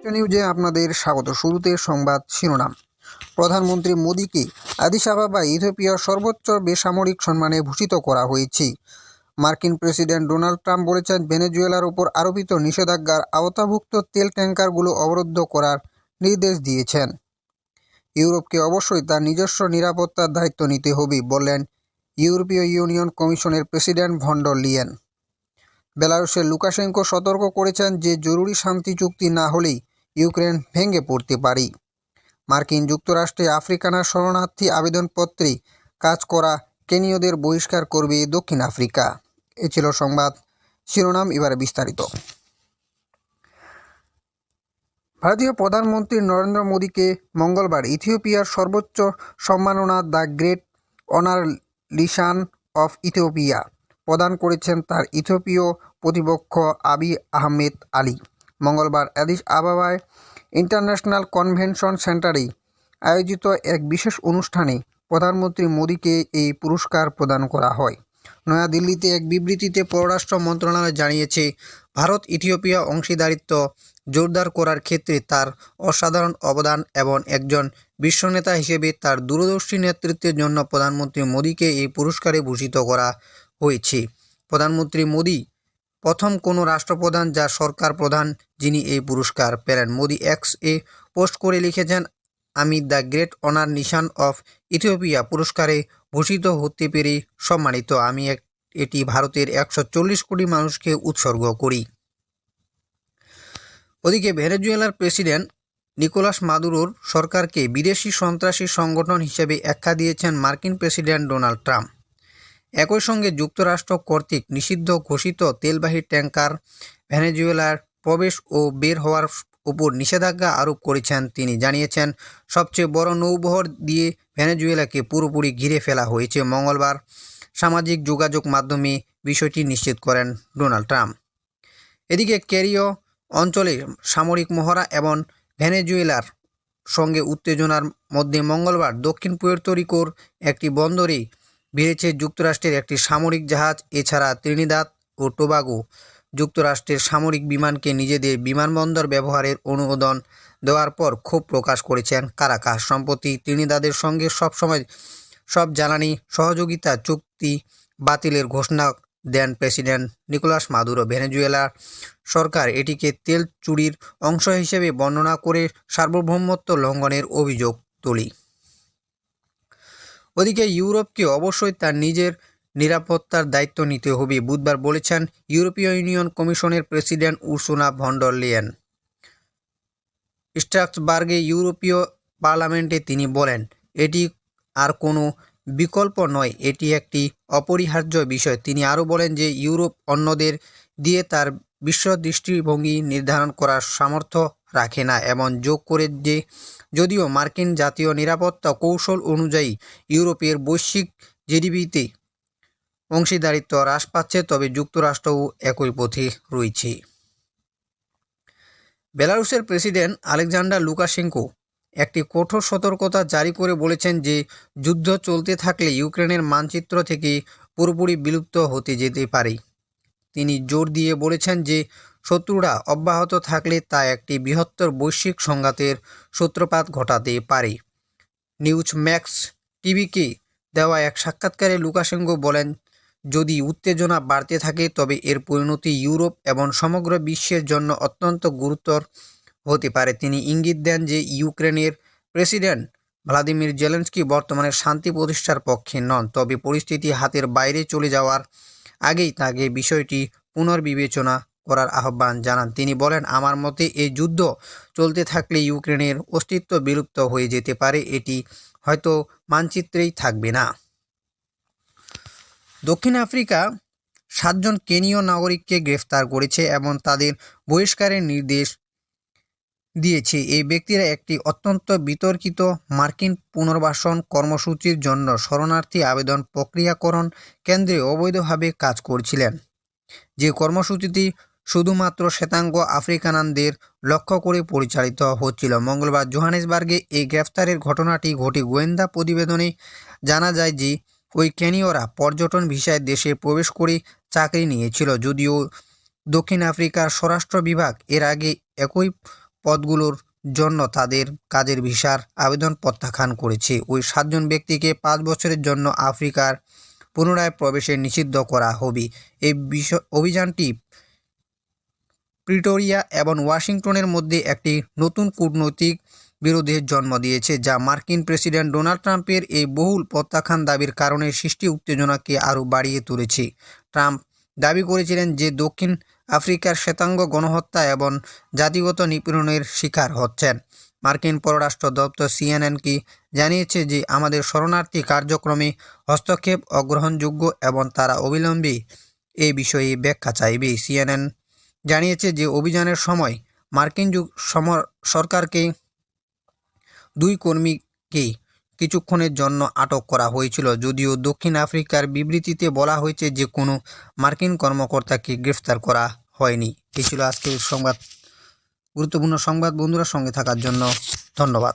একটা নিউজে আপনাদের স্বাগত। শুরুতে সংবাদ শিরোনাম। প্রধানমন্ত্রী মোদীকে আদিস আবাবা ইথিওপিয়ার সর্বোচ্চ বেসামরিক সম্মানে ভূষিত করা হয়েছে। মার্কিন প্রেসিডেন্ট ডোনাল্ড ট্রাম্প বলেছেন, ভেনেজুয়েলার উপর আরোপিত নিষেধাজ্ঞার আওতাভুক্ত তেল ট্যাঙ্কারগুলো অবরুদ্ধ করার নির্দেশ দিয়েছেন। ইউরোপকে অবশ্যই তার নিজস্ব নিরাপত্তার দায়িত্ব নিতে হবে বললেন ইউরোপীয় ইউনিয়ন কমিশনের প্রেসিডেন্ট ভন ডর লিয়েন। বেলারুশের লুকাশেঙ্কো সতর্ক করেছেন যে জরুরি শান্তি চুক্তি না হলেই ইউক্রেন ভেঙে পড়তে পারে। মার্কিন যুক্তরাষ্ট্রে আফ্রিকানা শরণার্থী আবেদনপত্রে কাজ করা কেনীয়দের বহিষ্কার করবে দক্ষিণ আফ্রিকা। এ ছিল সংবাদ শিরোনাম, এবারে বিস্তারিত। ভারতীয় প্রধানমন্ত্রী নরেন্দ্র মোদীকে মঙ্গলবার ইথিওপিয়ার সর্বোচ্চ সম্মাননা the great honour লিশান of Ethiopia প্রদান করেছেন তার ইথিওপীয় প্রতিপক্ষ আবিই আহমেদ আলী। মঙ্গলবার অ্যাদিস আবাবায় ইন্টারন্যাশনাল কনভেনশন সেন্টারে আয়োজিত এক বিশেষ অনুষ্ঠানে প্রধানমন্ত্রী মোদীকে এই পুরস্কার প্রদান করা হয়। নয়াদিল্লিতে এক বিবৃতিতে পররাষ্ট্র মন্ত্রণালয় জানিয়েছে, ভারত ইথিওপিয়া অংশীদারিত্ব জোরদার করার ক্ষেত্রে তার অসাধারণ অবদান এবং একজন বিশ্বনেতা হিসেবে তার দূরদর্শী নেতৃত্বের জন্য প্রধানমন্ত্রী মোদীকে এই পুরস্কারে ভূষিত করা হয়েছে। প্রধানমন্ত্রী মোদী প্রথম কোনো রাষ্ট্রপ্রধান যা সরকার প্রধান যিনি এই পুরস্কার পেলেন। মোদী এক্স এ পোস্ট করে লিখেছেন, আমি the great honour Nishan of Ethiopia পুরস্কারে ভূষিত হতে পেরে সম্মানিত। আমি এটি ভারতের 140 কোটি মানুষকে উৎসর্গ করি। ওদিকে ভেনেজুয়েলার প্রেসিডেন্ট নিকোলাস মাদুরোর সরকারকে বিদেশি সন্ত্রাসী সংগঠন হিসেবে আখ্যা দিয়েছেন মার্কিন প্রেসিডেন্ট ডোনাল্ড ট্রাম্প। একই সঙ্গে যুক্তরাষ্ট্র কর্তৃক নিষিদ্ধ ঘোষিত তেলবাহী ট্যাঙ্কার ভেনেজুয়েলার প্রবেশ ও বের হওয়ার উপর নিষেধাজ্ঞা আরোপ করেছেন। তিনি জানিয়েছেন, সবচেয়ে বড় নৌবহর দিয়ে ভেনেজুয়েলাকে পুরোপুরি ঘিরে ফেলা হয়েছে। মঙ্গলবার সামাজিক যোগাযোগ মাধ্যমে বিষয়টি নিশ্চিত করেন ডোনাল্ড ট্রাম্প। এদিকে ক্যারিও অঞ্চলে সামরিক মহড়া এবং ভেনেজুয়েলার সঙ্গে উত্তেজনার মধ্যে মঙ্গলবার দক্ষিণ পুয়ের্তো রিকোর একটি বন্দরে ভিড়েছে যুক্তরাষ্ট্রের একটি সামরিক জাহাজ। এছাড়া ত্রিনিদাদ ও টোবাগো যুক্তরাষ্ট্রের সামরিক বিমানকে নিজেদের বিমানবন্দর ব্যবহারের অনুমোদন দেওয়ার পর ক্ষোভ প্রকাশ করেছেন কারাকাস। সম্প্রতি ত্রিনিদাদের সঙ্গে সব জ্বালানি সহযোগিতা চুক্তি বাতিলের ঘোষণা দেন প্রেসিডেন্ট নিকোলাস মাদুরো। ভেনেজুয়েলার সরকার এটিকে তেল চুরির অংশ হিসেবে বর্ণনা করে সার্বভৌমত্ব লঙ্ঘনের অভিযোগ তোলে। ওদিকে ইউরোপকে অবশ্যই তার নিজের নিরাপত্তার দায়িত্ব নিতে হবে বুধবার বলেছেন ইউরোপীয় ইউনিয়ন কমিশনের প্রেসিডেন্ট উর্সুলা ভন ডর লিয়েন। স্ট্রাসবার্গে ইউরোপীয় পার্লামেন্টে তিনি বলেন, এটি আর কোনো বিকল্প নয়, এটি একটি অপরিহার্য বিষয়। তিনি আরও বলেন যে ইউরোপ অন্যদের দিয়ে তার বিশ্ব দৃষ্টিভঙ্গি নির্ধারণ করার সামর্থ্য রাখে না এবং যোগ করে যে যদিও মার্কিন জাতীয় নিরাপত্তা কৌশল অনুযায়ী ইউরোপের বৈশ্বিক জিডিপিতে অংশীদারিত্ব হ্রাস পাচ্ছে, তবে যুক্তরাষ্ট্রও একই পথে রয়েছে। বেলারুশের প্রেসিডেন্ট আলেকজান্ডার লুকাশেঙ্কো একটি কঠোর সতর্কতা জারি করে বলেছেন যে যুদ্ধ চলতে থাকলে ইউক্রেনের মানচিত্র থেকে পুরোপুরি বিলুপ্ত হতে যেতে পারে। তিনি জোর দিয়ে বলেছেন যে শত্রুরা অব্যাহত থাকলে তা একটি বৃহত্তর বৈশ্বিক সংঘাতের সূত্রপাত ঘটাতে পারে। নিউজ ম্যাক্স টিভিকে দেওয়া এক সাক্ষাৎকারে লুকাশেঙ্কো বলেন, যদি উত্তেজনা বাড়তে থাকে তবে এর পরিণতি ইউরোপ এবং সমগ্র বিশ্বের জন্য অত্যন্ত গুরুতর হতে পারে। তিনি ইঙ্গিত দেন যে ইউক্রেনের প্রেসিডেন্ট ভ্লাদিমির জেলেনস্কি বর্তমানে শান্তি প্রতিষ্ঠার পক্ষে নন, তবে পরিস্থিতি হাতের বাইরে চলে যাওয়ার আগেই তাকে বিষয়টি পুনর্বিবেচনা করার আহ্বান জানান। তিনি বলেন, আমার মতে এই যুদ্ধ চলতে থাকলে ইউক্রেনের অস্তিত্ব বিলুপ্ত হয়ে যেতে পারে, এটি হয়তো মানচিত্রেই থাকবে না। দক্ষিণ আফ্রিকা 7 জন কেনীয় নাগরিককে গ্রেফতার করেছে এবং তাদের বহিষ্কারের নির্দেশ দিয়েছে। এই ব্যক্তিরা একটি অত্যন্ত বিতর্কিত মার্কিন পুনর্বাসন কর্মসূচির জন্য শরণার্থী আবেদন প্রক্রিয়াকরণ কেন্দ্রে অবৈধভাবে কাজ করছিলেন, যে কর্মসূচিটি শুধুমাত্র শ্বেতাঙ্গ আফ্রিকানদের লক্ষ্য করে পরিচালিত হচ্ছিল। মঙ্গলবার জোহানেসবার্গে এই গ্রেফতারের ঘটনাটি ঘটে। গোয়েন্দা প্রতিবেদনে জানা যায় যে ওই কেনীয়রা পর্যটন ভিসায় দেশে প্রবেশ করে চাকরি নিয়েছিল, যদিও দক্ষিণ আফ্রিকার স্বরাষ্ট্র বিভাগ এর আগে একই পদগুলোর জন্য তাদের কাজের ভিসার আবেদন প্রত্যাখ্যান করেছে। ওই 7 জন ব্যক্তিকে 5 বছরের জন্য আফ্রিকার পুনরায় প্রবেশে নিষিদ্ধ করা হবে। এই অভিযানটি প্রিটোরিয়া এবং ওয়াশিংটনের মধ্যে একটি নতুন কূটনৈতিক বিরোধের জন্ম দিয়েছে, যা মার্কিন প্রেসিডেন্ট ডোনাল্ড ট্রাম্পের এই বহুল প্রত্যাখ্যান দাবির কারণে সৃষ্টি উত্তেজনাকে আরও বাড়িয়ে তুলেছে। ট্রাম্প দাবি করেছিলেন যে দক্ষিণ আফ্রিকার শ্বেতাঙ্গ গণহত্যা এবং জাতিগত নিপীড়নের শিকার হচ্ছেন। মার্কিন পররাষ্ট্র দপ্তর সিএনএনকে জানিয়েছে যে আমাদের শরণার্থী কার্যক্রমে হস্তক্ষেপ অগ্রহণযোগ্য এবং তারা অবিলম্বে এই বিষয়ে ব্যাখ্যা চাইবে। সিএনএন জানিয়েছে যে অভিযানের সময় মার্কিন সরকারকে 2 কর্মীকে কিছুক্ষণের জন্য আটক করা হয়েছিল, যদিও দক্ষিণ আফ্রিকার বিবৃতিতে বলা হয়েছে যে কোনো মার্কিন কর্মকর্তাকে গ্রেফতার করা হয়নি। এই ছিল আজকের সংবাদ। গুরুত্বপূর্ণ সংবাদ। বন্ধুরা, সঙ্গে থাকার জন্য ধন্যবাদ।